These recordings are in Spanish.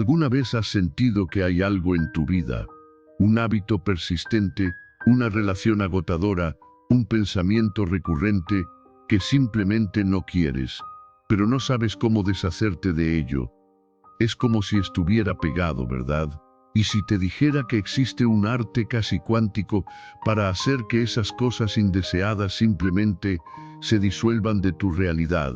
¿Alguna vez has sentido que hay algo en tu vida, un hábito persistente, una relación agotadora, un pensamiento recurrente que simplemente no quieres, pero no sabes cómo deshacerte de ello? Es como si estuviera pegado, ¿verdad? Y si te dijera que existe un arte casi cuántico para hacer que esas cosas indeseadas simplemente se disuelvan de tu realidad.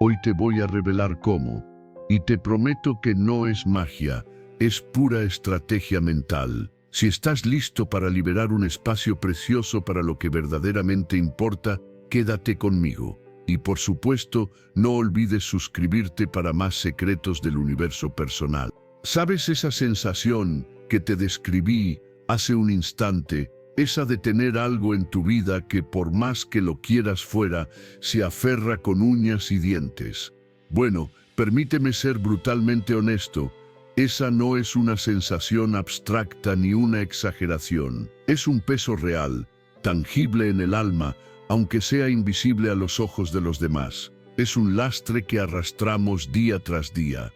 Hoy te voy a revelar cómo. Y te prometo que no es magia, es pura estrategia mental. Si estás listo para liberar un espacio precioso para lo que verdaderamente importa, quédate conmigo. Y por supuesto, no olvides suscribirte para más secretos del universo personal. ¿Sabes esa sensación que te describí hace un instante? Esa de tener algo en tu vida que por más que lo quieras fuera, se aferra con uñas y dientes. Bueno, permíteme ser brutalmente honesto. Esa no es una sensación abstracta ni una exageración. Es un peso real, tangible en el alma, aunque sea invisible a los ojos de los demás. Es un lastre que arrastramos día tras día,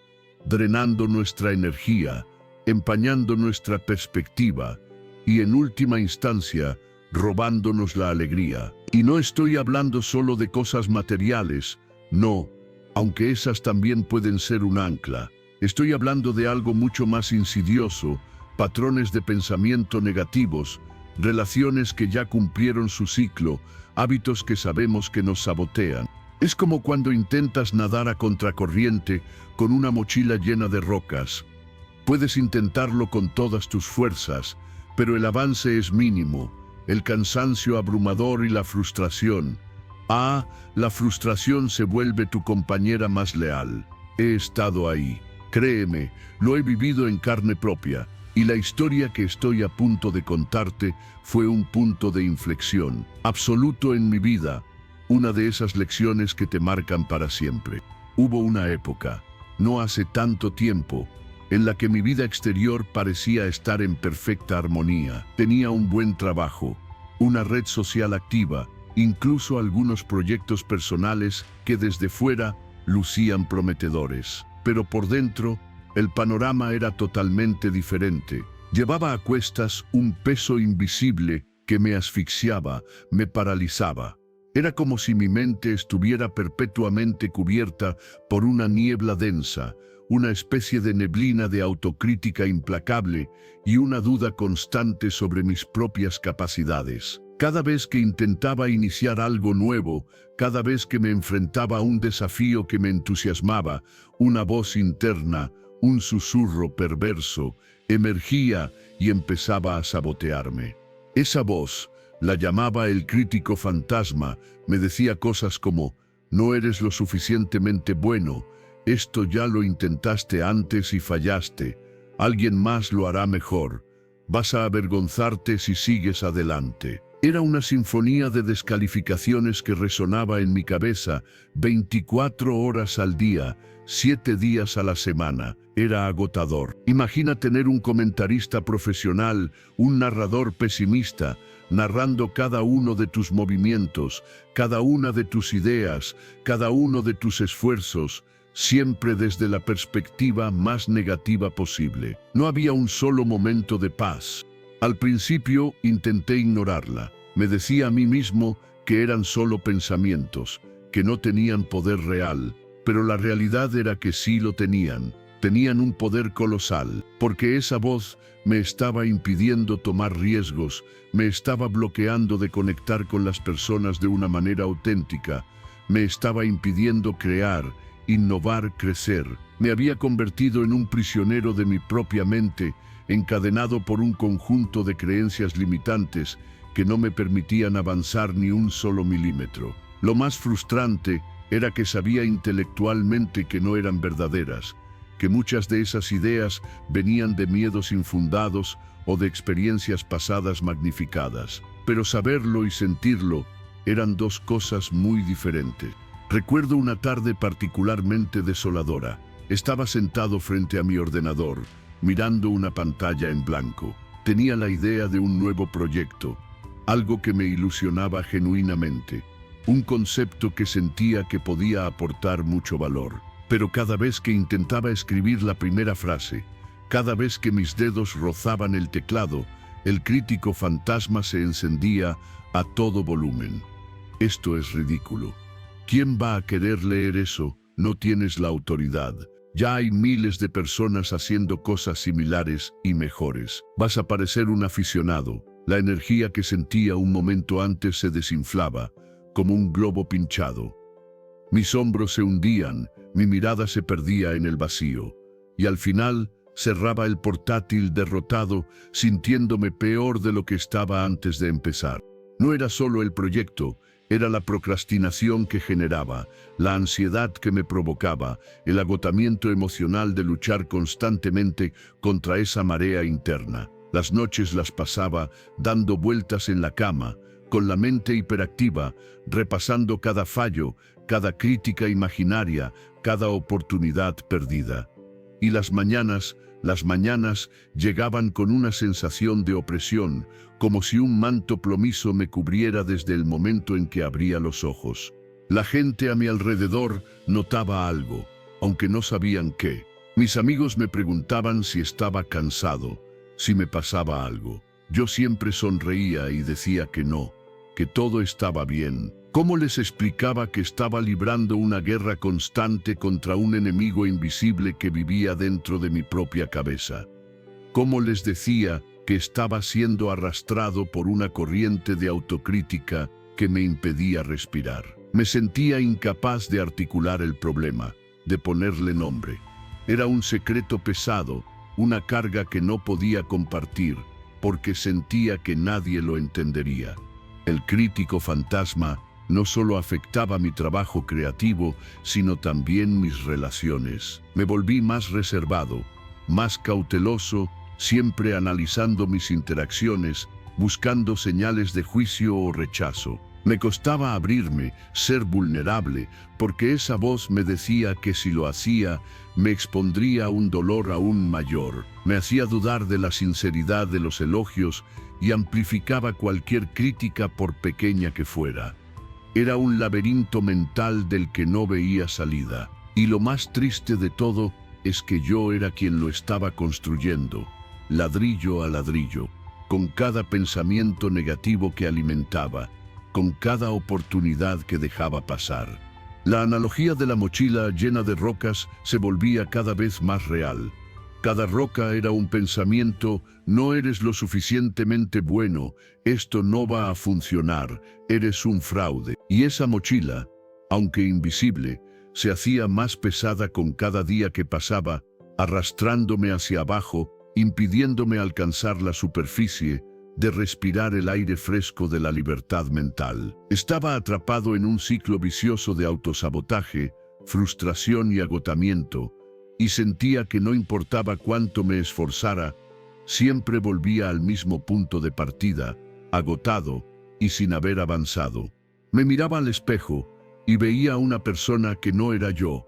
drenando nuestra energía, empañando nuestra perspectiva y, en última instancia, robándonos la alegría. Y no estoy hablando solo de cosas materiales, no, aunque esas también pueden ser un ancla. Estoy hablando de algo mucho más insidioso, patrones de pensamiento negativos, relaciones que ya cumplieron su ciclo, hábitos que sabemos que nos sabotean. Es como cuando intentas nadar a contracorriente con una mochila llena de rocas. Puedes intentarlo con todas tus fuerzas, pero el avance es mínimo, el cansancio abrumador y la frustración. La frustración se vuelve tu compañera más leal. He estado ahí. Créeme, lo he vivido en carne propia, y la historia que estoy a punto de contarte fue un punto de inflexión absoluto en mi vida, una de esas lecciones que te marcan para siempre. Hubo una época, no hace tanto tiempo, en la que mi vida exterior parecía estar en perfecta armonía. Tenía un buen trabajo, una red social activa, incluso algunos proyectos personales que desde fuera lucían prometedores. Pero por dentro, el panorama era totalmente diferente. Llevaba a cuestas un peso invisible que me asfixiaba, me paralizaba. Era como si mi mente estuviera perpetuamente cubierta por una niebla densa, una especie de neblina de autocrítica implacable y una duda constante sobre mis propias capacidades. Cada vez que intentaba iniciar algo nuevo, cada vez que me enfrentaba a un desafío que me entusiasmaba, una voz interna, un susurro perverso, emergía y empezaba a sabotearme. Esa voz, la llamaba el crítico fantasma, me decía cosas como: no eres lo suficientemente bueno, esto ya lo intentaste antes y fallaste, alguien más lo hará mejor, vas a avergonzarte si sigues adelante. Era una sinfonía de descalificaciones que resonaba en mi cabeza 24 horas al día, 7 días a la semana. Era agotador. Imagina tener un comentarista profesional, un narrador pesimista, narrando cada uno de tus movimientos, cada una de tus ideas, cada uno de tus esfuerzos, siempre desde la perspectiva más negativa posible. No había un solo momento de paz. Al principio intenté ignorarla. Me decía a mí mismo que eran solo pensamientos, que no tenían poder real, pero la realidad era que sí lo tenían. Tenían un poder colosal, porque esa voz me estaba impidiendo tomar riesgos, me estaba bloqueando de conectar con las personas de una manera auténtica, me estaba impidiendo crear, innovar, crecer. Me había convertido en un prisionero de mi propia mente, encadenado por un conjunto de creencias limitantes que no me permitían avanzar ni un solo milímetro. Lo más frustrante era que sabía intelectualmente que no eran verdaderas, que muchas de esas ideas venían de miedos infundados o de experiencias pasadas magnificadas. Pero saberlo y sentirlo eran dos cosas muy diferentes. Recuerdo una tarde particularmente desoladora. Estaba sentado frente a mi ordenador, mirando una pantalla en blanco. Tenía la idea de un nuevo proyecto, algo que me ilusionaba genuinamente, un concepto que sentía que podía aportar mucho valor. Pero cada vez que intentaba escribir la primera frase, cada vez que mis dedos rozaban el teclado, el crítico fantasma se encendía a todo volumen. Esto es ridículo. ¿Quién va a querer leer eso? No tienes la autoridad. Ya hay miles de personas haciendo cosas similares y mejores. Vas a parecer un aficionado. La energía que sentía un momento antes se desinflaba, como un globo pinchado. Mis hombros se hundían, mi mirada se perdía en el vacío. Y al final, cerraba el portátil derrotado, sintiéndome peor de lo que estaba antes de empezar. No era solo el proyecto, era la procrastinación que generaba, la ansiedad que me provocaba, el agotamiento emocional de luchar constantemente contra esa marea interna. Las noches las pasaba dando vueltas en la cama, con la mente hiperactiva, repasando cada fallo, cada crítica imaginaria, cada oportunidad perdida. Y las mañanas llegaban con una sensación de opresión, como si un manto plomizo me cubriera desde el momento en que abría los ojos. La gente a mi alrededor notaba algo, aunque no sabían qué. Mis amigos me preguntaban si estaba cansado, si me pasaba algo. Yo siempre sonreía y decía que no, que todo estaba bien. ¿Cómo les explicaba que estaba librando una guerra constante contra un enemigo invisible que vivía dentro de mi propia cabeza? ¿Cómo les decía que estaba siendo arrastrado por una corriente de autocrítica que me impedía respirar? Me sentía incapaz de articular el problema, de ponerle nombre. Era un secreto pesado, una carga que no podía compartir, porque sentía que nadie lo entendería. El crítico fantasma no solo afectaba mi trabajo creativo, sino también mis relaciones. Me volví más reservado, más cauteloso, siempre analizando mis interacciones, buscando señales de juicio o rechazo. Me costaba abrirme, ser vulnerable, porque esa voz me decía que si lo hacía, me expondría a un dolor aún mayor. Me hacía dudar de la sinceridad de los elogios y amplificaba cualquier crítica por pequeña que fuera. Era un laberinto mental del que no veía salida. Y lo más triste de todo es que yo era quien lo estaba construyendo, ladrillo a ladrillo, con cada pensamiento negativo que alimentaba, con cada oportunidad que dejaba pasar. La analogía de la mochila llena de rocas se volvía cada vez más real. Cada roca era un pensamiento: no eres lo suficientemente bueno, esto no va a funcionar, eres un fraude. Y esa mochila, aunque invisible, se hacía más pesada con cada día que pasaba, arrastrándome hacia abajo, impidiéndome alcanzar la superficie, de respirar el aire fresco de la libertad mental. Estaba atrapado en un ciclo vicioso de autosabotaje, frustración y agotamiento, y sentía que no importaba cuánto me esforzara, siempre volvía al mismo punto de partida, agotado y sin haber avanzado. Me miraba al espejo y veía a una persona que no era yo.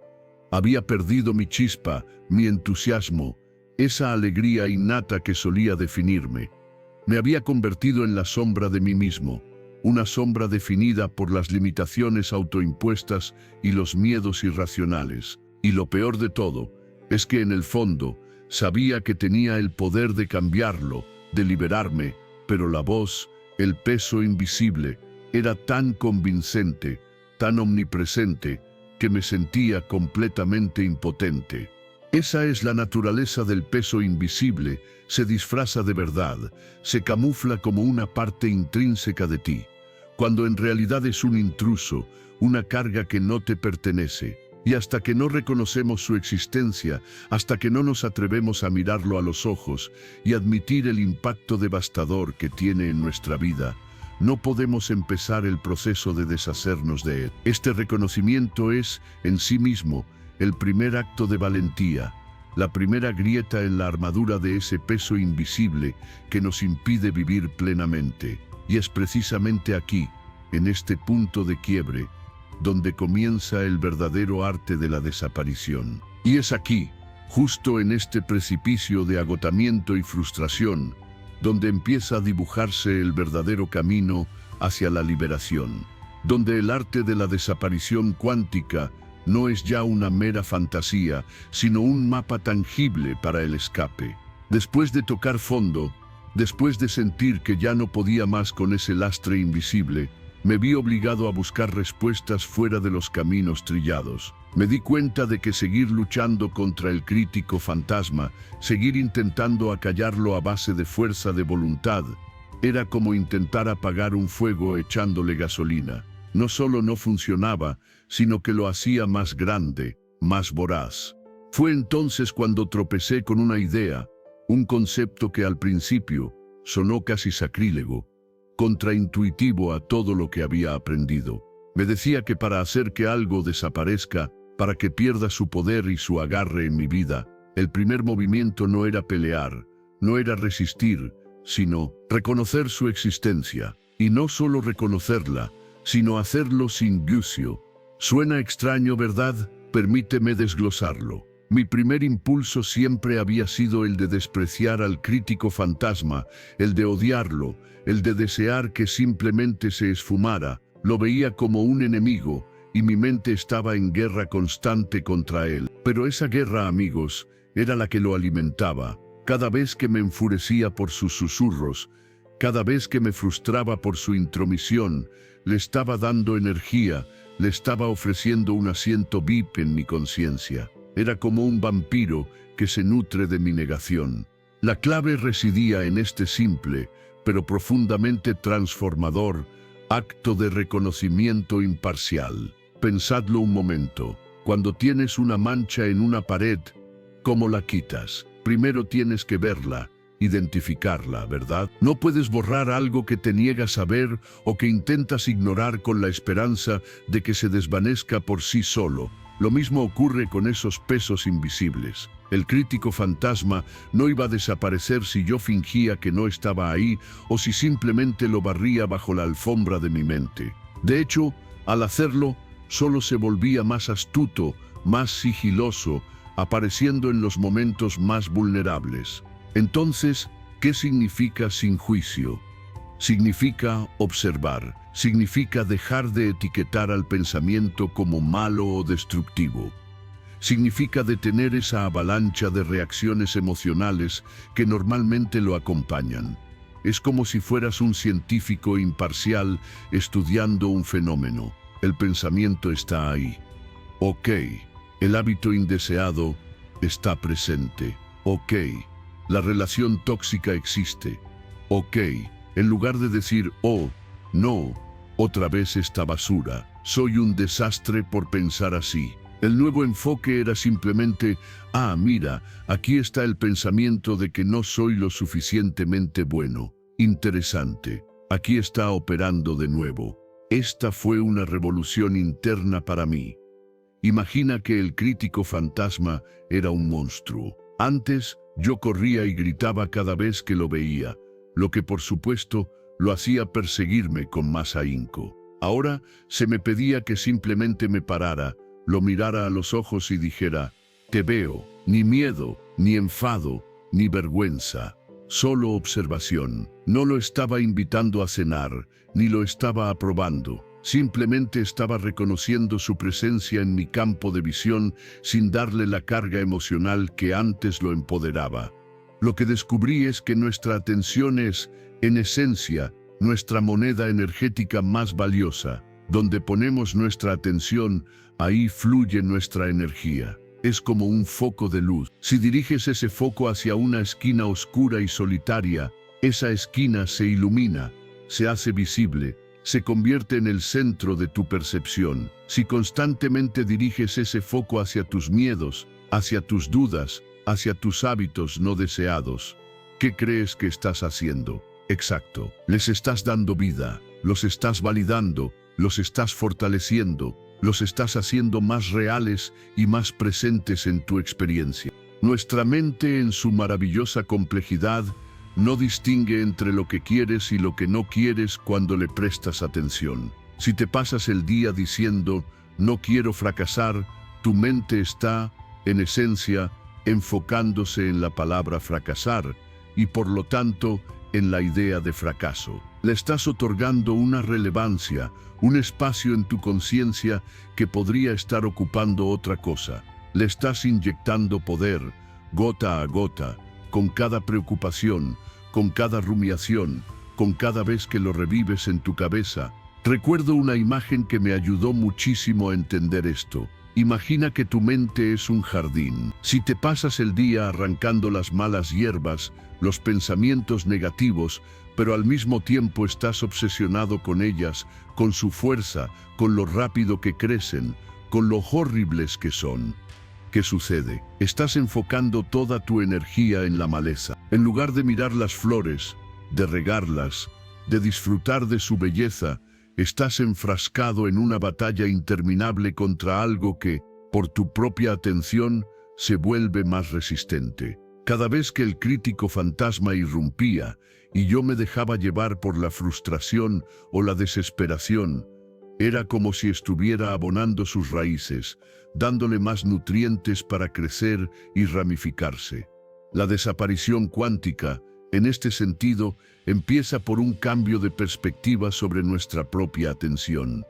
Había perdido mi chispa, mi entusiasmo, esa alegría innata que solía definirme. Me había convertido en la sombra de mí mismo, una sombra definida por las limitaciones autoimpuestas y los miedos irracionales. Y lo peor de todo es que en el fondo sabía que tenía el poder de cambiarlo, de liberarme, pero la voz, el peso invisible, era tan convincente, tan omnipresente, que me sentía completamente impotente. Esa es la naturaleza del peso invisible, se disfraza de verdad, se camufla como una parte intrínseca de ti, cuando en realidad es un intruso, una carga que no te pertenece. Y hasta que no reconocemos su existencia, hasta que no nos atrevemos a mirarlo a los ojos y admitir el impacto devastador que tiene en nuestra vida, no podemos empezar el proceso de deshacernos de él. Este reconocimiento es, en sí mismo, el primer acto de valentía, la primera grieta en la armadura de ese peso invisible que nos impide vivir plenamente. Y es precisamente aquí, en este punto de quiebre, donde comienza el verdadero arte de la desaparición. Y es aquí, justo en este precipicio de agotamiento y frustración, donde empieza a dibujarse el verdadero camino hacia la liberación, donde el arte de la desaparición cuántica no es ya una mera fantasía, sino un mapa tangible para el escape. Después de tocar fondo, después de sentir que ya no podía más con ese lastre invisible, me vi obligado a buscar respuestas fuera de los caminos trillados. Me di cuenta de que seguir luchando contra el crítico fantasma, seguir intentando acallarlo a base de fuerza de voluntad, era como intentar apagar un fuego echándole gasolina. No solo no funcionaba, sino que lo hacía más grande, más voraz. Fue entonces cuando tropecé con una idea, un concepto que al principio sonó casi sacrílego, contraintuitivo a todo lo que había aprendido. Me decía que para hacer que algo desaparezca, para que pierda su poder y su agarre en mi vida, el primer movimiento no era pelear, no era resistir, sino reconocer su existencia. Y no solo reconocerla, sino hacerlo sin juicio. Suena extraño, ¿verdad? Permíteme desglosarlo. Mi primer impulso siempre había sido el de despreciar al crítico fantasma, el de odiarlo, el de desear que simplemente se esfumara. Lo veía como un enemigo, y mi mente estaba en guerra constante contra él. Pero esa guerra, amigos, era la que lo alimentaba. Cada vez que me enfurecía por sus susurros, cada vez que me frustraba por su intromisión, le estaba dando energía, le estaba ofreciendo un asiento VIP en mi conciencia. Era como un vampiro que se nutre de mi negación. La clave residía en este simple, pero profundamente transformador, acto de reconocimiento imparcial. Pensadlo un momento. Cuando tienes una mancha en una pared, ¿cómo la quitas? Primero tienes que verla, identificarla, ¿verdad? No puedes borrar algo que te niegas a ver o que intentas ignorar con la esperanza de que se desvanezca por sí solo. Lo mismo ocurre con esos pesos invisibles. El crítico fantasma no iba a desaparecer si yo fingía que no estaba ahí o si simplemente lo barría bajo la alfombra de mi mente. De hecho, al hacerlo, solo se volvía más astuto, más sigiloso, apareciendo en los momentos más vulnerables. Entonces, ¿qué significa sin juicio? Significa observar, significa dejar de etiquetar al pensamiento como malo o destructivo. Significa detener esa avalancha de reacciones emocionales que normalmente lo acompañan. Es como si fueras un científico imparcial estudiando un fenómeno. El pensamiento está ahí. Ok, el hábito indeseado está presente. Ok, la relación tóxica existe. Ok, en lugar de decir, oh, no, otra vez esta basura, soy un desastre por pensar así. El nuevo enfoque era simplemente, mira, aquí está el pensamiento de que no soy lo suficientemente bueno. Interesante, aquí está operando de nuevo. Esta fue una revolución interna para mí. Imagina que el crítico fantasma era un monstruo. Antes, yo corría y gritaba cada vez que lo veía, lo que por supuesto lo hacía perseguirme con más ahínco. Ahora se me pedía que simplemente me parara, lo mirara a los ojos y dijera, te veo, ni miedo, ni enfado, ni vergüenza, solo observación. No lo estaba invitando a cenar, ni lo estaba aprobando. Simplemente estaba reconociendo su presencia en mi campo de visión sin darle la carga emocional que antes lo empoderaba. Lo que descubrí es que nuestra atención es, en esencia, nuestra moneda energética más valiosa. Donde ponemos nuestra atención, ahí fluye nuestra energía. Es como un foco de luz. Si diriges ese foco hacia una esquina oscura y solitaria, esa esquina se ilumina, se hace visible, se convierte en el centro de tu percepción. Si constantemente diriges ese foco hacia tus miedos, hacia tus dudas, hacia tus hábitos no deseados, ¿qué crees que estás haciendo? Exacto, les estás dando vida, los estás validando, los estás fortaleciendo, los estás haciendo más reales y más presentes en tu experiencia. Nuestra mente, en su maravillosa complejidad, no distingue entre lo que quieres y lo que no quieres cuando le prestas atención. Si te pasas el día diciendo, no quiero fracasar, tu mente está, en esencia, enfocándose en la palabra fracasar y por lo tanto, en la idea de fracaso. Le estás otorgando una relevancia, un espacio en tu conciencia que podría estar ocupando otra cosa. Le estás inyectando poder, gota a gota, con cada preocupación, con cada rumiación, con cada vez que lo revives en tu cabeza. Recuerdo una imagen que me ayudó muchísimo a entender esto. Imagina que tu mente es un jardín. Si te pasas el día arrancando las malas hierbas, los pensamientos negativos, pero al mismo tiempo estás obsesionado con ellas, con su fuerza, con lo rápido que crecen, con lo horribles que son. ¿Qué sucede? Estás enfocando toda tu energía en la maleza. En lugar de mirar las flores, de regarlas, de disfrutar de su belleza, estás enfrascado en una batalla interminable contra algo que, por tu propia atención, se vuelve más resistente. Cada vez que el crítico fantasma irrumpía y yo me dejaba llevar por la frustración o la desesperación, era como si estuviera abonando sus raíces, dándole más nutrientes para crecer y ramificarse. La desaparición cuántica, en este sentido, empieza por un cambio de perspectiva sobre nuestra propia atención.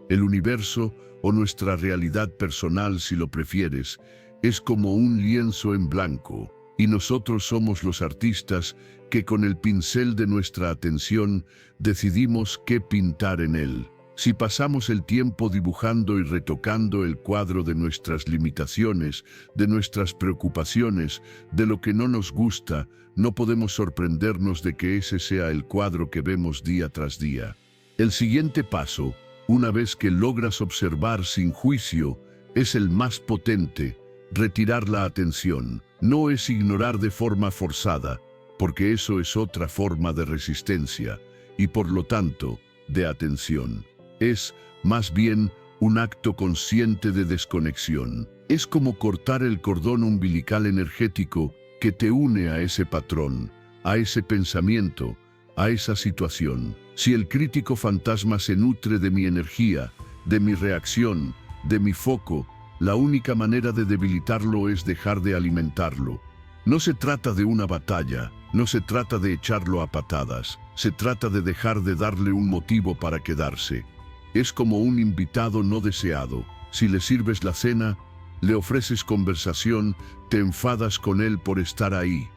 El universo, o nuestra realidad personal si lo prefieres, es como un lienzo en blanco, y nosotros somos los artistas que con el pincel de nuestra atención decidimos qué pintar en él. Si pasamos el tiempo dibujando y retocando el cuadro de nuestras limitaciones, de nuestras preocupaciones, de lo que no nos gusta, no podemos sorprendernos de que ese sea el cuadro que vemos día tras día. El siguiente paso, una vez que logras observar sin juicio, es el más potente: retirar la atención. No es ignorar de forma forzada, porque eso es otra forma de resistencia, y por lo tanto, de atención. Es, más bien, un acto consciente de desconexión. Es como cortar el cordón umbilical energético que te une a ese patrón, a ese pensamiento, a esa situación. Si el crítico fantasma se nutre de mi energía, de mi reacción, de mi foco, la única manera de debilitarlo es dejar de alimentarlo. No se trata de una batalla, no se trata de echarlo a patadas, se trata de dejar de darle un motivo para quedarse. Es como un invitado no deseado. Si le sirves la cena, le ofreces conversación, te enfadas con él por estar ahí.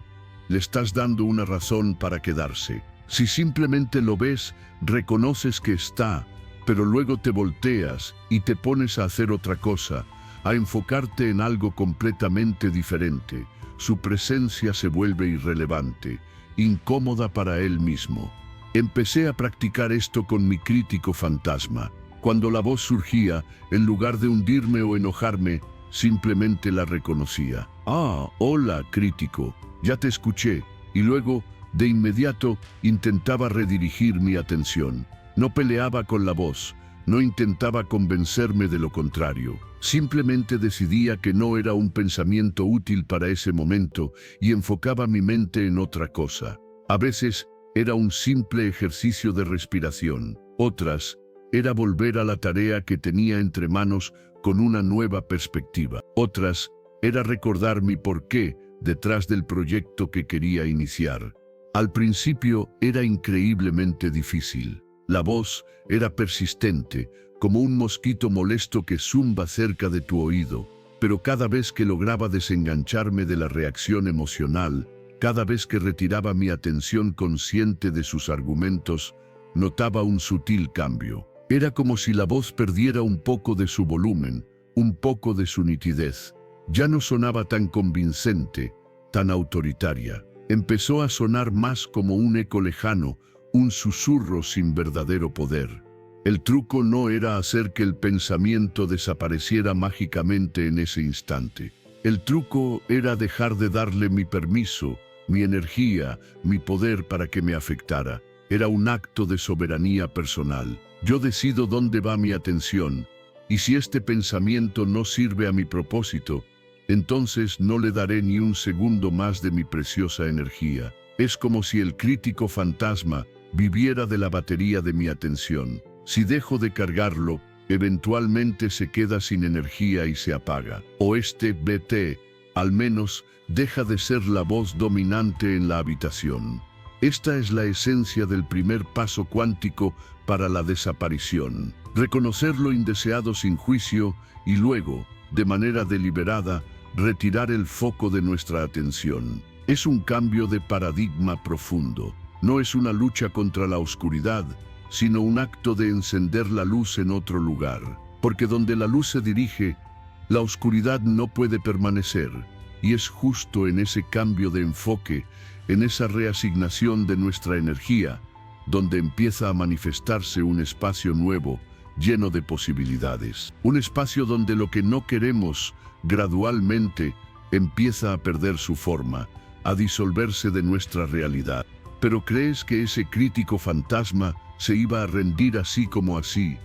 Le estás dando una razón para quedarse. Si simplemente lo ves, reconoces que está, pero luego te volteas y te pones a hacer otra cosa, a enfocarte en algo completamente diferente. Su presencia se vuelve irrelevante, incómoda para él mismo. Empecé a practicar esto con mi crítico fantasma. Cuando la voz surgía, en lugar de hundirme o enojarme, simplemente la reconocía. Ah, hola, crítico, ya te escuché. Y luego, de inmediato, intentaba redirigir mi atención. No peleaba con la voz, no intentaba convencerme de lo contrario. Simplemente decidía que no era un pensamiento útil para ese momento y enfocaba mi mente en otra cosa. A veces, era un simple ejercicio de respiración. Otras, era volver a la tarea que tenía entre manos con una nueva perspectiva. Otras, era recordar mi porqué detrás del proyecto que quería iniciar. Al principio era increíblemente difícil. La voz era persistente, como un mosquito molesto que zumba cerca de tu oído, pero cada vez que lograba desengancharme de la reacción emocional, cada vez que retiraba mi atención consciente de sus argumentos, notaba un sutil cambio. Era como si la voz perdiera un poco de su volumen, un poco de su nitidez. Ya no sonaba tan convincente, tan autoritaria. Empezó a sonar más como un eco lejano, un susurro sin verdadero poder. El truco no era hacer que el pensamiento desapareciera mágicamente en ese instante. El truco era dejar de darle mi permiso, mi energía, mi poder para que me afectara. Era un acto de soberanía personal. Yo decido dónde va mi atención, y si este pensamiento no sirve a mi propósito, entonces no le daré ni un segundo más de mi preciosa energía. Es como si el crítico fantasma viviera de la batería de mi atención. Si dejo de cargarlo, eventualmente se queda sin energía y se apaga. O este BT, al menos, deja de ser la voz dominante en la habitación. Esta es la esencia del primer paso cuántico para la desaparición. Reconocer lo indeseado sin juicio y luego, de manera deliberada, retirar el foco de nuestra atención. Es un cambio de paradigma profundo. No es una lucha contra la oscuridad, sino un acto de encender la luz en otro lugar. Porque donde la luz se dirige, la oscuridad no puede permanecer. Y es justo en ese cambio de enfoque, en esa reasignación de nuestra energía, donde empieza a manifestarse un espacio nuevo, lleno de posibilidades. Un espacio donde lo que no queremos, gradualmente, empieza a perder su forma, a disolverse de nuestra realidad. ¿Pero crees que ese crítico fantasma se iba a rendir así como así?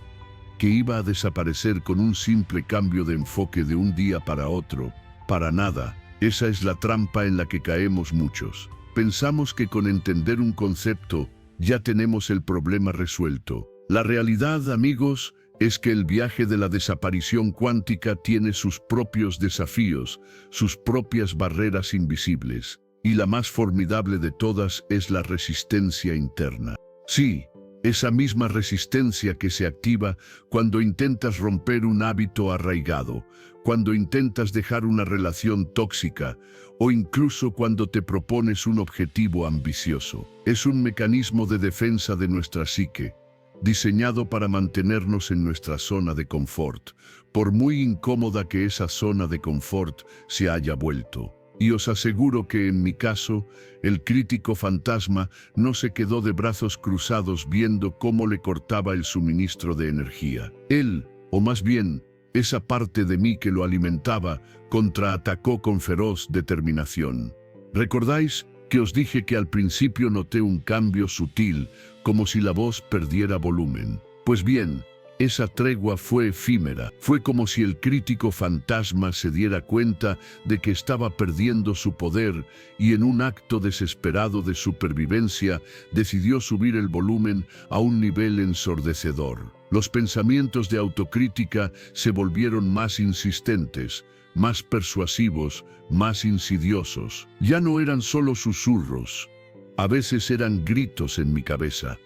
¿Que iba a desaparecer con un simple cambio de enfoque de un día para otro? Para nada. Esa es la trampa en la que caemos muchos. Pensamos que con entender un concepto ya tenemos el problema resuelto. La realidad, amigos, es que el viaje de la desaparición cuántica tiene sus propios desafíos, sus propias barreras invisibles. Y la más formidable de todas es la resistencia interna. Sí, esa misma resistencia que se activa cuando intentas romper un hábito arraigado, cuando intentas dejar una relación tóxica o incluso cuando te propones un objetivo ambicioso. Es un mecanismo de defensa de nuestra psique, diseñado para mantenernos en nuestra zona de confort, por muy incómoda que esa zona de confort se haya vuelto. Y os aseguro que en mi caso, el crítico fantasma no se quedó de brazos cruzados viendo cómo le cortaba el suministro de energía. Él, o más bien, esa parte de mí que lo alimentaba, contraatacó con feroz determinación. ¿Recordáis que os dije que al principio noté un cambio sutil, como si la voz perdiera volumen? Pues bien, esa tregua fue efímera. Fue como si el crítico fantasma se diera cuenta de que estaba perdiendo su poder y en un acto desesperado de supervivencia decidió subir el volumen a un nivel ensordecedor. Los pensamientos de autocrítica se volvieron más insistentes, más persuasivos, más insidiosos. Ya no eran solo susurros, a veces eran gritos en mi cabeza.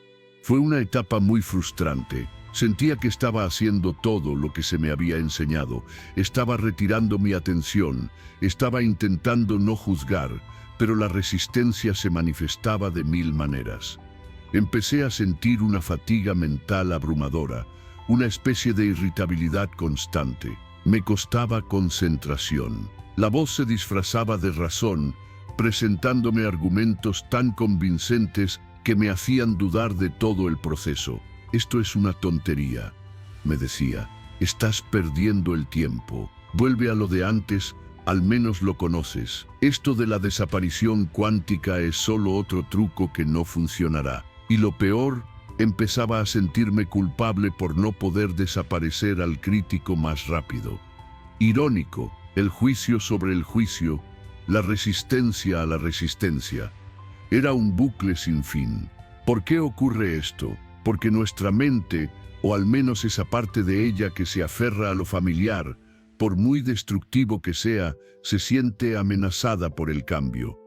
Fue una etapa muy frustrante. Sentía que estaba haciendo todo lo que se me había enseñado, estaba retirando mi atención, estaba intentando no juzgar, pero la resistencia se manifestaba de mil maneras. Empecé a sentir una fatiga mental abrumadora, una especie de irritabilidad constante. Me costaba concentración. La voz se disfrazaba de razón, presentándome argumentos tan convincentes que me hacían dudar de todo el proceso. Esto es una tontería, me decía. Estás perdiendo el tiempo. Vuelve a lo de antes, al menos lo conoces. Esto de la desaparición cuántica es solo otro truco que no funcionará. Y lo peor, empezaba a sentirme culpable por no poder desaparecer al crítico más rápido. Irónico, el juicio sobre el juicio, la resistencia a la resistencia. Era un bucle sin fin. ¿Por qué ocurre esto? Porque nuestra mente, o al menos esa parte de ella que se aferra a lo familiar, por muy destructivo que sea, se siente amenazada por el cambio.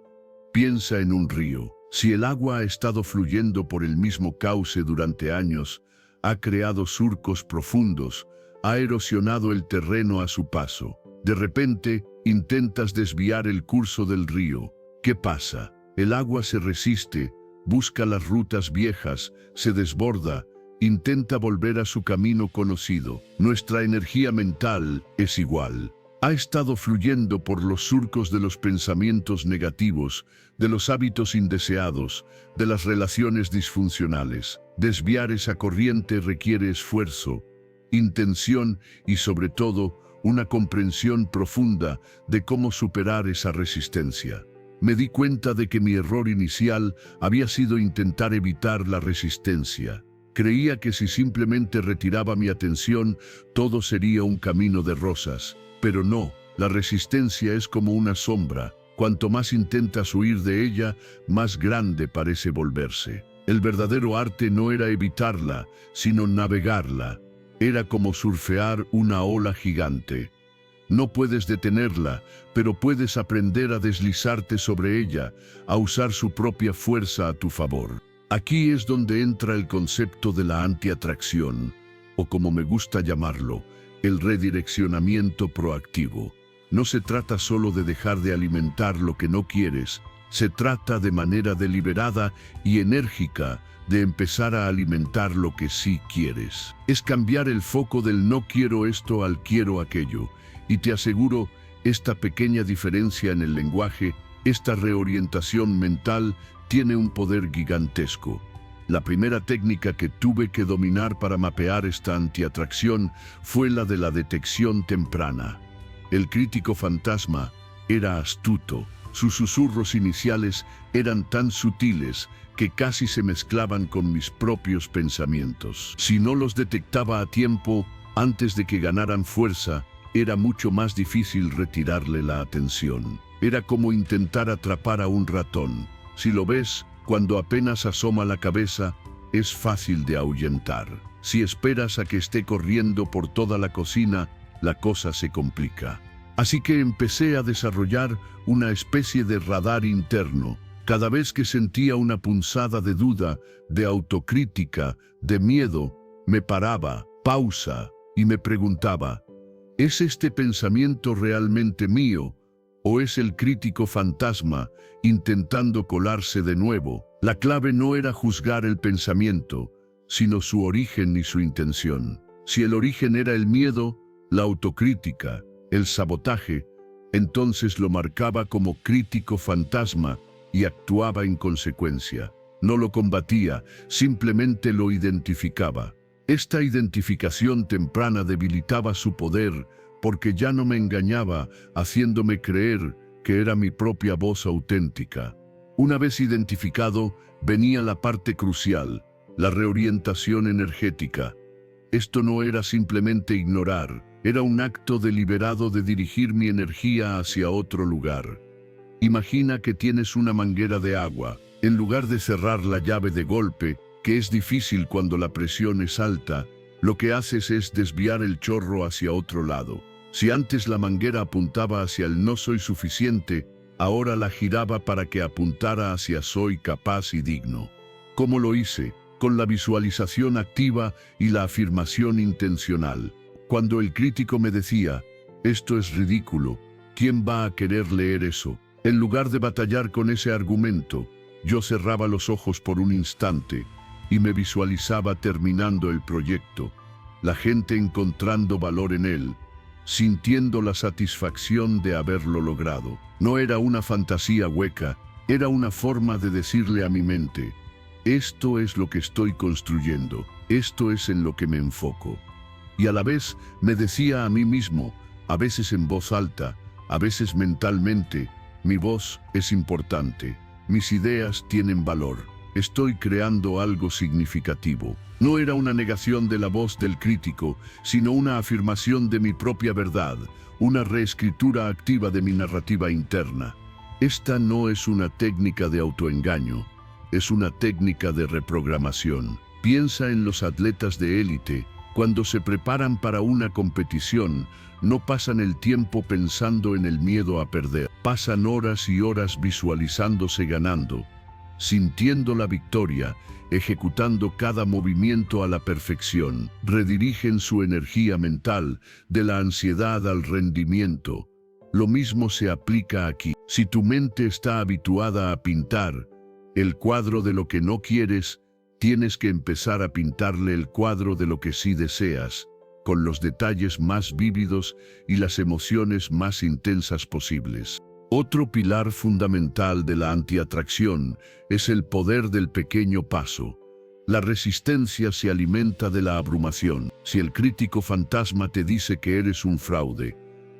Piensa en un río. Si el agua ha estado fluyendo por el mismo cauce durante años, ha creado surcos profundos, ha erosionado el terreno a su paso. De repente, intentas desviar el curso del río. ¿Qué pasa? El agua se resiste, busca las rutas viejas, se desborda, intenta volver a su camino conocido. Nuestra energía mental es igual. Ha estado fluyendo por los surcos de los pensamientos negativos, de los hábitos indeseados, de las relaciones disfuncionales. Desviar esa corriente requiere esfuerzo, intención y sobre todo una comprensión profunda de cómo superar esa resistencia. Me di cuenta de que mi error inicial había sido intentar evitar la resistencia. Creía que si simplemente retiraba mi atención, todo sería un camino de rosas. Pero no, la resistencia es como una sombra. Cuanto más intentas huir de ella, más grande parece volverse. El verdadero arte no era evitarla, sino navegarla. Era como surfear una ola gigante. No puedes detenerla, pero puedes aprender a deslizarte sobre ella, a usar su propia fuerza a tu favor. Aquí es donde entra el concepto de la antiatracción, o como me gusta llamarlo, el redireccionamiento proactivo. No se trata solo de dejar de alimentar lo que no quieres, se trata de manera deliberada y enérgica de empezar a alimentar lo que sí quieres. Es cambiar el foco del no quiero esto al quiero aquello. Y te aseguro, esta pequeña diferencia en el lenguaje, esta reorientación mental, tiene un poder gigantesco. La primera técnica que tuve que dominar para mapear esta antiatracción fue la de la detección temprana. El crítico fantasma era astuto. Sus susurros iniciales eran tan sutiles que casi se mezclaban con mis propios pensamientos. Si no los detectaba a tiempo, antes de que ganaran fuerza, era mucho más difícil retirarle la atención. Era como intentar atrapar a un ratón. Si lo ves, cuando apenas asoma la cabeza, es fácil de ahuyentar. Si esperas a que esté corriendo por toda la cocina, la cosa se complica. Así que empecé a desarrollar una especie de radar interno. Cada vez que sentía una punzada de duda, de autocrítica, de miedo, me paraba, pausa, y me preguntaba, ¿es este pensamiento realmente mío? ¿O es el crítico fantasma intentando colarse de nuevo? La clave no era juzgar el pensamiento, sino su origen y su intención. Si el origen era el miedo, la autocrítica, el sabotaje, entonces lo marcaba como crítico fantasma y actuaba en consecuencia. No lo combatía, simplemente lo identificaba. Esta identificación temprana debilitaba su poder porque ya no me engañaba, haciéndome creer que era mi propia voz auténtica. Una vez identificado, venía la parte crucial, la reorientación energética. Esto no era simplemente ignorar, era un acto deliberado de dirigir mi energía hacia otro lugar. Imagina que tienes una manguera de agua. En lugar de cerrar la llave de golpe, que es difícil cuando la presión es alta, lo que haces es desviar el chorro hacia otro lado. Si antes la manguera apuntaba hacia el no soy suficiente, ahora la giraba para que apuntara hacia soy capaz y digno. ¿Cómo lo hice? Con la visualización activa y la afirmación intencional. Cuando el crítico me decía, esto es ridículo, ¿quién va a querer leer eso? En lugar de batallar con ese argumento, yo cerraba los ojos por un instante y me visualizaba terminando el proyecto, la gente encontrando valor en él, sintiendo la satisfacción de haberlo logrado. No era una fantasía hueca, era una forma de decirle a mi mente, esto es lo que estoy construyendo, esto es en lo que me enfoco. Y a la vez me decía a mí mismo, a veces en voz alta, a veces mentalmente, mi voz es importante, mis ideas tienen valor, estoy creando algo significativo. No era una negación de la voz del crítico, sino una afirmación de mi propia verdad, una reescritura activa de mi narrativa interna. Esta no es una técnica de autoengaño, es una técnica de reprogramación. Piensa en los atletas de élite. Cuando se preparan para una competición, no pasan el tiempo pensando en el miedo a perder. Pasan horas y horas visualizándose ganando, sintiendo la victoria, ejecutando cada movimiento a la perfección. Redirigen su energía mental de la ansiedad al rendimiento. Lo mismo se aplica aquí. Si tu mente está habituada a pintar el cuadro de lo que no quieres, tienes que empezar a pintarle el cuadro de lo que sí deseas, con los detalles más vívidos y las emociones más intensas posibles. Otro pilar fundamental de la antiatracción es el poder del pequeño paso. La resistencia se alimenta de la abrumación. Si el crítico fantasma te dice que eres un fraude,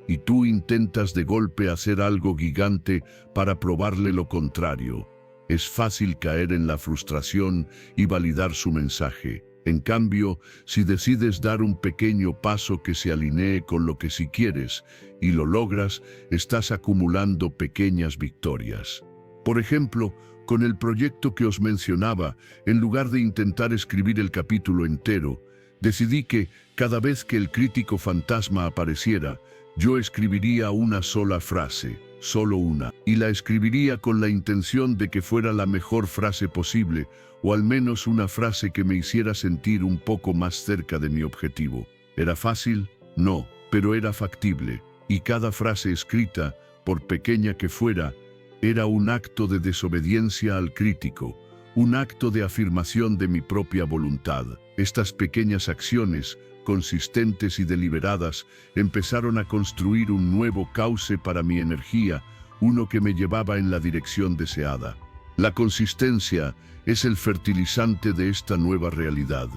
y tú intentas de golpe hacer algo gigante para probarle lo contrario, es fácil caer en la frustración y validar su mensaje. En cambio, si decides dar un pequeño paso que se alinee con lo que sí quieres y lo logras, estás acumulando pequeñas victorias. Por ejemplo, con el proyecto que os mencionaba, en lugar de intentar escribir el capítulo entero, Decidí que, cada vez que el crítico fantasma apareciera, yo escribiría una sola frase, solo una, y la escribiría con la intención de que fuera la mejor frase posible, o al menos una frase que me hiciera sentir un poco más cerca de mi objetivo. ¿Era fácil? No, pero era factible, y cada frase escrita, por pequeña que fuera, era un acto de desobediencia al crítico, un acto de afirmación de mi propia voluntad. Estas pequeñas acciones, consistentes y deliberadas, empezaron a construir un nuevo cauce para mi energía, uno que me llevaba en la dirección deseada. La consistencia es el fertilizante de esta nueva realidad.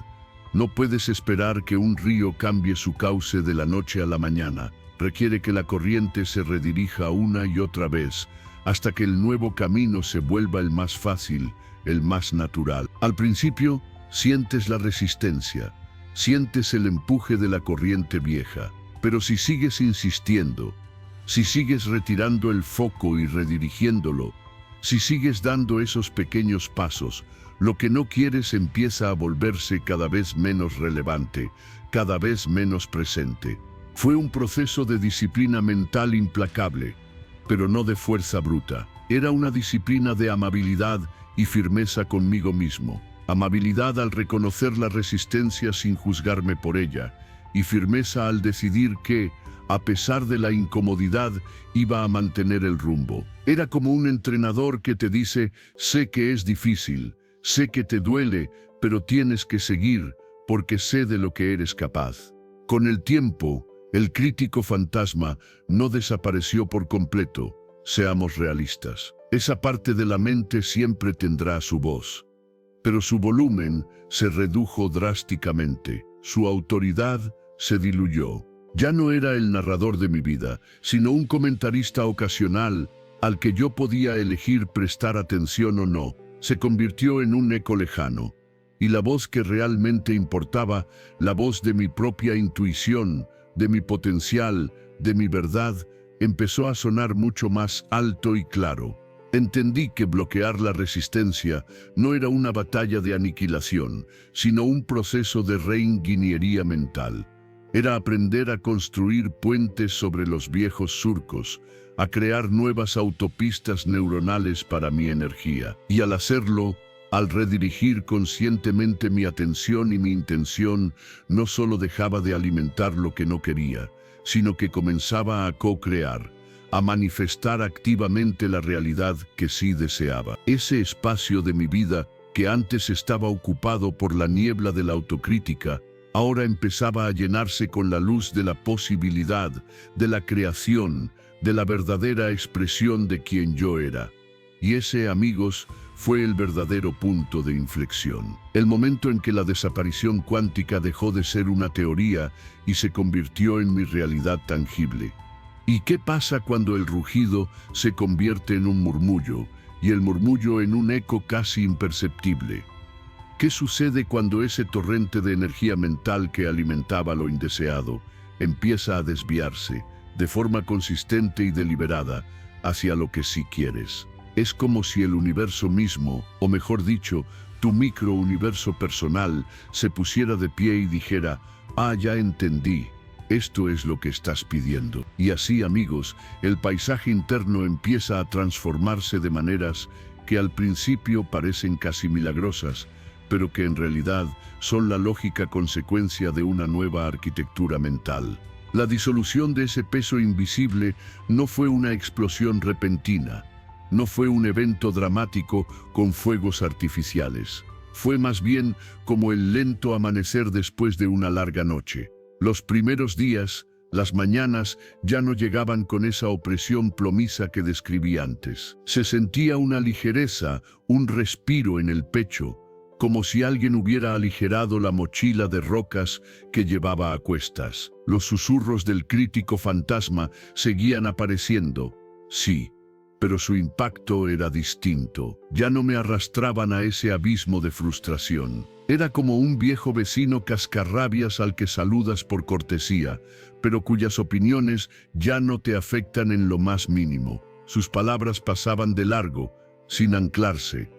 No puedes esperar que un río cambie su cauce de la noche a la mañana. Requiere que la corriente se redirija una y otra vez, hasta que el nuevo camino se vuelva el más fácil, el más natural. Al principio, sientes la resistencia, sientes el empuje de la corriente vieja, pero si sigues insistiendo, si sigues retirando el foco y redirigiéndolo, si sigues dando esos pequeños pasos, lo que no quieres empieza a volverse cada vez menos relevante, cada vez menos presente. Fue un proceso de disciplina mental implacable, pero no de fuerza bruta. Era una disciplina de amabilidad y firmeza conmigo mismo. Amabilidad al reconocer la resistencia sin juzgarme por ella, y firmeza al decidir que, a pesar de la incomodidad, iba a mantener el rumbo. Era como un entrenador que te dice: sé que es difícil, sé que te duele, pero tienes que seguir, porque sé de lo que eres capaz. Con el tiempo, el crítico fantasma no desapareció por completo. Seamos realistas. Esa parte de la mente siempre tendrá su voz, pero su volumen se redujo drásticamente. Su autoridad se diluyó. Ya no era el narrador de mi vida, sino un comentarista ocasional al que yo podía elegir prestar atención o no. Se convirtió en un eco lejano, y la voz que realmente importaba, la voz de mi propia intuición, de mi potencial, de mi verdad, empezó a sonar mucho más alto y claro. Entendí que bloquear la resistencia no era una batalla de aniquilación, sino un proceso de reingeniería mental. Era aprender a construir puentes sobre los viejos surcos, a crear nuevas autopistas neuronales para mi energía. Y al hacerlo, al redirigir conscientemente mi atención y mi intención, no solo dejaba de alimentar lo que no quería, sino que comenzaba a co-crear, a manifestar activamente la realidad que sí deseaba. Ese espacio de mi vida, que antes estaba ocupado por la niebla de la autocrítica, ahora empezaba a llenarse con la luz de la posibilidad, de la creación, de la verdadera expresión de quien yo era. Y ese, amigos, fue el verdadero punto de inflexión. El momento en que la desaparición cuántica dejó de ser una teoría y se convirtió en mi realidad tangible. ¿Y qué pasa cuando el rugido se convierte en un murmullo y el murmullo en un eco casi imperceptible? ¿Qué sucede cuando ese torrente de energía mental que alimentaba lo indeseado empieza a desviarse de forma consistente y deliberada hacia lo que sí quieres? Es como si el universo mismo, o mejor dicho, tu microuniverso personal, se pusiera de pie y dijera: ah, ya entendí. Esto es lo que estás pidiendo. Y así, amigos, el paisaje interno empieza a transformarse de maneras que al principio parecen casi milagrosas, pero que en realidad son la lógica consecuencia de una nueva arquitectura mental. La disolución de ese peso invisible no fue una explosión repentina, no fue un evento dramático con fuegos artificiales. Fue más bien como el lento amanecer después de una larga noche. Los primeros días, las mañanas, ya no llegaban con esa opresión plomiza que describí antes. Se sentía una ligereza, un respiro en el pecho, como si alguien hubiera aligerado la mochila de rocas que llevaba a cuestas. Los susurros del crítico fantasma seguían apareciendo, sí, pero su impacto era distinto. Ya no me arrastraban a ese abismo de frustración. Era como un viejo vecino cascarrabias al que saludas por cortesía, pero cuyas opiniones ya no te afectan en lo más mínimo. Sus palabras pasaban de largo, sin anclarse.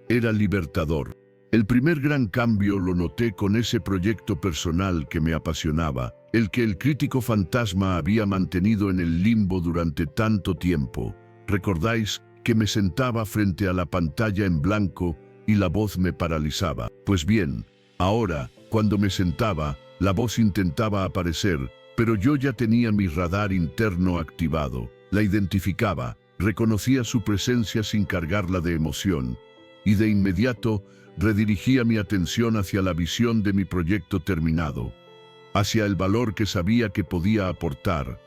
Era libertador. El primer gran cambio lo noté con ese proyecto personal que me apasionaba, el que el crítico fantasma había mantenido en el limbo durante tanto tiempo. ¿Recordáis que me sentaba frente a la pantalla en blanco y la voz me paralizaba? Pues bien, ahora, cuando me sentaba, la voz intentaba aparecer, pero yo ya tenía mi radar interno activado. La identificaba, reconocía su presencia sin cargarla de emoción, y de inmediato redirigía mi atención hacia la visión de mi proyecto terminado, hacia el valor que sabía que podía aportar,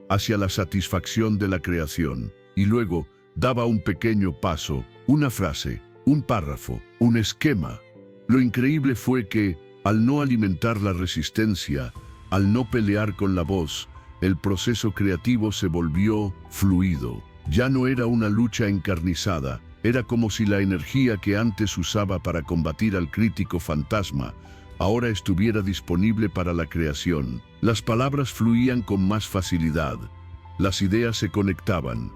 hacia la satisfacción de la creación. Y luego daba un pequeño paso, una frase, un párrafo, un esquema. Lo increíble fue que, al no alimentar la resistencia, al no pelear con la voz, el proceso creativo se volvió fluido. Ya no era una lucha encarnizada, era como si la energía que antes usaba para combatir al crítico fantasma ahora estuviera disponible para la creación. Las palabras fluían con más facilidad, las ideas se conectaban.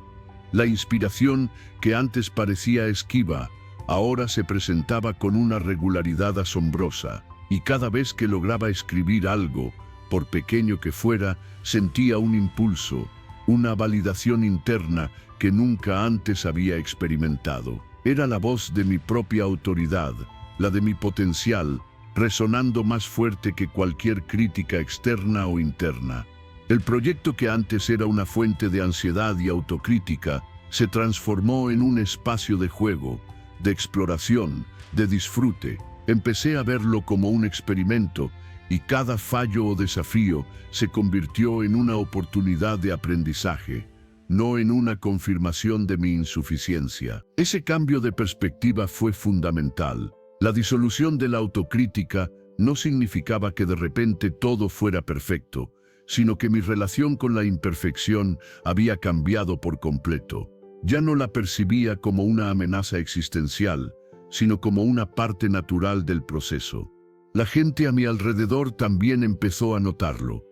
La inspiración, que antes parecía esquiva, ahora se presentaba con una regularidad asombrosa, y cada vez que lograba escribir algo, por pequeño que fuera, sentía un impulso, una validación interna que nunca antes había experimentado. Era la voz de mi propia autoridad, la de mi potencial, resonando más fuerte que cualquier crítica externa o interna. El proyecto que antes era una fuente de ansiedad y autocrítica se transformó en un espacio de juego, de exploración, de disfrute. Empecé a verlo como un experimento y cada fallo o desafío se convirtió en una oportunidad de aprendizaje, no en una confirmación de mi insuficiencia. Ese cambio de perspectiva fue fundamental. La disolución de la autocrítica no significaba que de repente todo fuera perfecto, sino que mi relación con la imperfección había cambiado por completo. Ya no la percibía como una amenaza existencial, sino como una parte natural del proceso. La gente a mi alrededor también empezó a notarlo.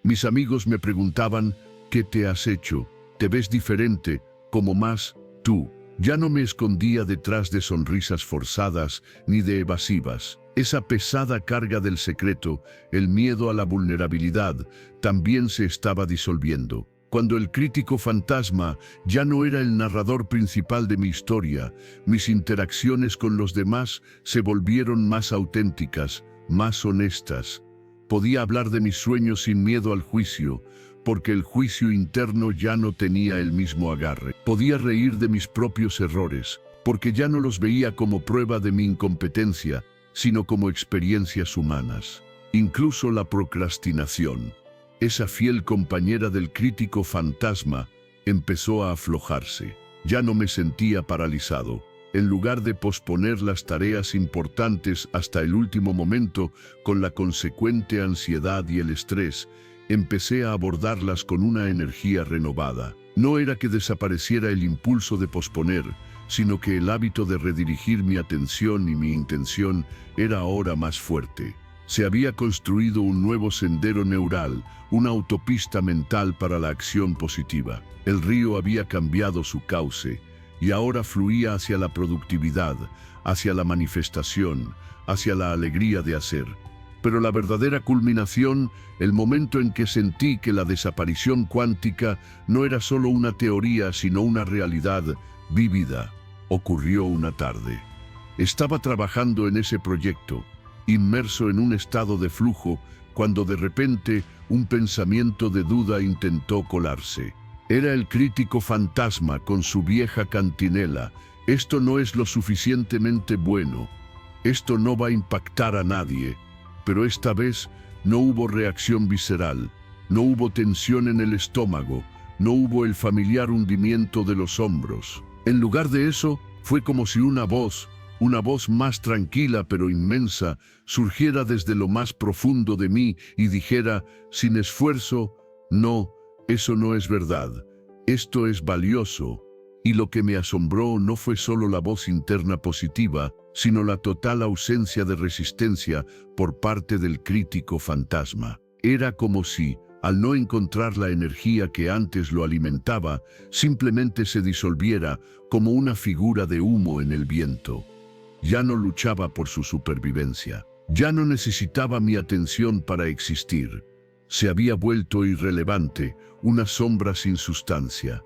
Mis amigos me preguntaban, ¿qué te has hecho? ¿Te ves diferente, como más tú? Ya no me escondía detrás de sonrisas forzadas ni de evasivas. Esa pesada carga del secreto, el miedo a la vulnerabilidad, también se estaba disolviendo. Cuando el crítico fantasma ya no era el narrador principal de mi historia, mis interacciones con los demás se volvieron más auténticas, más honestas. Podía hablar de mis sueños sin miedo al juicio, porque el juicio interno ya no tenía el mismo agarre. Podía reír de mis propios errores, porque ya no los veía como prueba de mi incompetencia, sino como experiencias humanas. Incluso la procrastinación, esa fiel compañera del crítico fantasma, empezó a aflojarse. Ya no me sentía paralizado. En lugar de posponer las tareas importantes hasta el último momento, con la consecuente ansiedad y el estrés, empecé a abordarlas con una energía renovada. No era que desapareciera el impulso de posponer, sino que el hábito de redirigir mi atención y mi intención era ahora más fuerte. Se había construido un nuevo sendero neural, una autopista mental para la acción positiva. El río había cambiado su cauce y ahora fluía hacia la productividad, hacia la manifestación, hacia la alegría de hacer. Pero la verdadera culminación, el momento en que sentí que la desaparición cuántica no era solo una teoría, sino una realidad vívida, ocurrió una tarde. Estaba trabajando en ese proyecto, inmerso en un estado de flujo, cuando de repente un pensamiento de duda intentó colarse. Era el crítico fantasma con su vieja cantinela. Esto no es lo suficientemente bueno. Esto no va a impactar a nadie. Pero esta vez no hubo reacción visceral, no hubo tensión en el estómago, no hubo el familiar hundimiento de los hombros. En lugar de eso, fue como si una voz más tranquila pero inmensa, surgiera desde lo más profundo de mí y dijera, sin esfuerzo, no, eso no es verdad, esto es valioso. Y lo que me asombró no fue solo la voz interna positiva, sino la total ausencia de resistencia por parte del crítico fantasma. Era como si, al no encontrar la energía que antes lo alimentaba, simplemente se disolviera como una figura de humo en el viento. Ya no luchaba por su supervivencia. Ya no necesitaba mi atención para existir. Se había vuelto irrelevante, una sombra sin sustancia.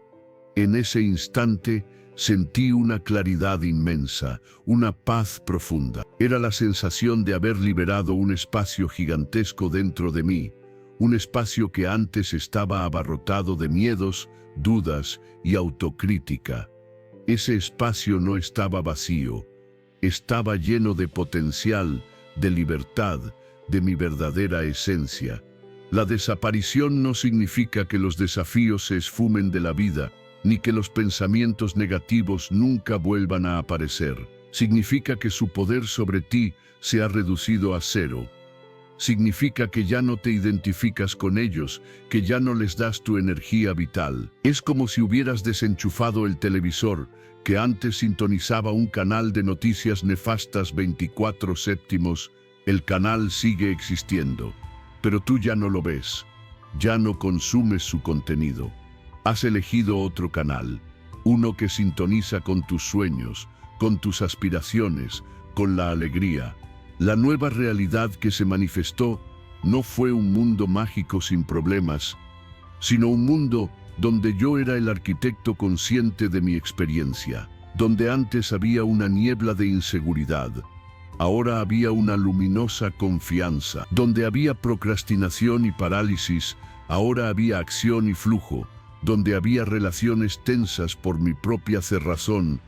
En ese instante sentí una claridad inmensa, una paz profunda. Era la sensación de haber liberado un espacio gigantesco dentro de mí, un espacio que antes estaba abarrotado de miedos, dudas y autocrítica. Ese espacio no estaba vacío, estaba lleno de potencial, de libertad, de mi verdadera esencia. La desaparición no significa que los desafíos se esfumen de la vida, ni que los pensamientos negativos nunca vuelvan a aparecer. Significa que su poder sobre ti se ha reducido a cero. Significa que ya no te identificas con ellos, que ya no les das tu energía vital. Es como si hubieras desenchufado el televisor, que antes sintonizaba un canal de noticias nefastas 24/7. El canal sigue existiendo, pero tú ya no lo ves, ya no consumes su contenido. Has elegido otro canal, uno que sintoniza con tus sueños, con tus aspiraciones, con la alegría. La nueva realidad que se manifestó no fue un mundo mágico sin problemas, sino un mundo donde yo era el arquitecto consciente de mi experiencia, donde antes había una niebla de inseguridad. Ahora había una luminosa confianza, donde había procrastinación y parálisis, ahora había acción y flujo, donde había relaciones tensas por mi propia cerrazón,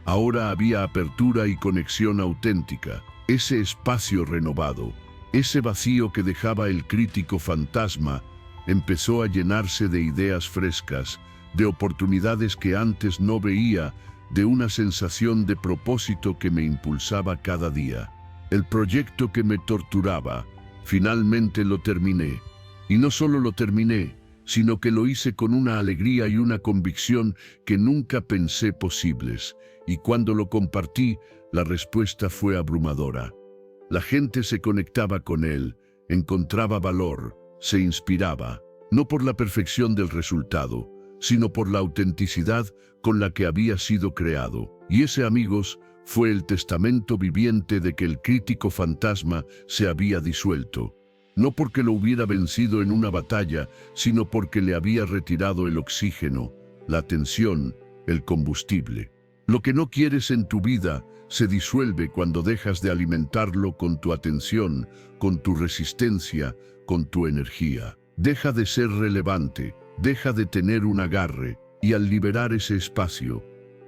ahora había apertura y conexión auténtica. Ese espacio renovado, ese vacío que dejaba el crítico fantasma, empezó a llenarse de ideas frescas, de oportunidades que antes no veía, de una sensación de propósito que me impulsaba cada día. El proyecto que me torturaba, finalmente lo terminé. Y no solo lo terminé, sino que lo hice con una alegría y una convicción que nunca pensé posibles. Y cuando lo compartí, la respuesta fue abrumadora. La gente se conectaba con él, encontraba valor, se inspiraba, no por la perfección del resultado, sino por la autenticidad con la que había sido creado. Y ese, amigos, fue el testamento viviente de que el crítico fantasma se había disuelto. No porque lo hubiera vencido en una batalla, sino porque le había retirado el oxígeno, la atención, el combustible. Lo que no quieres en tu vida se disuelve cuando dejas de alimentarlo con tu atención, con tu resistencia, con tu energía. Deja de ser relevante, deja de tener un agarre, y al liberar ese espacio,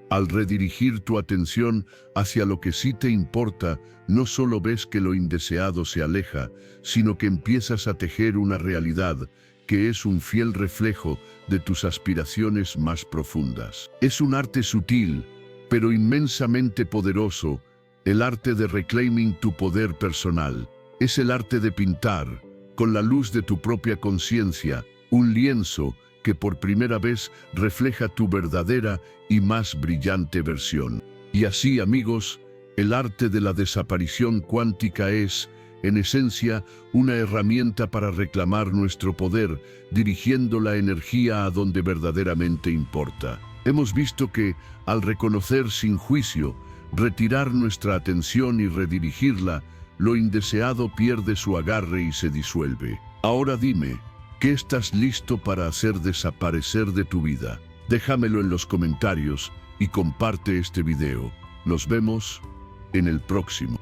al redirigir tu atención hacia lo que sí te importa, no solo ves que lo indeseado se aleja, sino que empiezas a tejer una realidad que es un fiel reflejo de tus aspiraciones más profundas. Es un arte sutil, pero inmensamente poderoso, el arte de reclaiming tu poder personal. Es el arte de pintar, con la luz de tu propia conciencia, un lienzo que por primera vez refleja tu verdadera y más brillante versión. Y así, amigos, el arte de la desaparición cuántica es, en esencia, una herramienta para reclamar nuestro poder, dirigiendo la energía a donde verdaderamente importa. Hemos visto que, al reconocer sin juicio, retirar nuestra atención y redirigirla, lo indeseado pierde su agarre y se disuelve. Ahora dime, ¿qué estás listo para hacer desaparecer de tu vida? Déjamelo en los comentarios y comparte este video. Nos vemos en el próximo.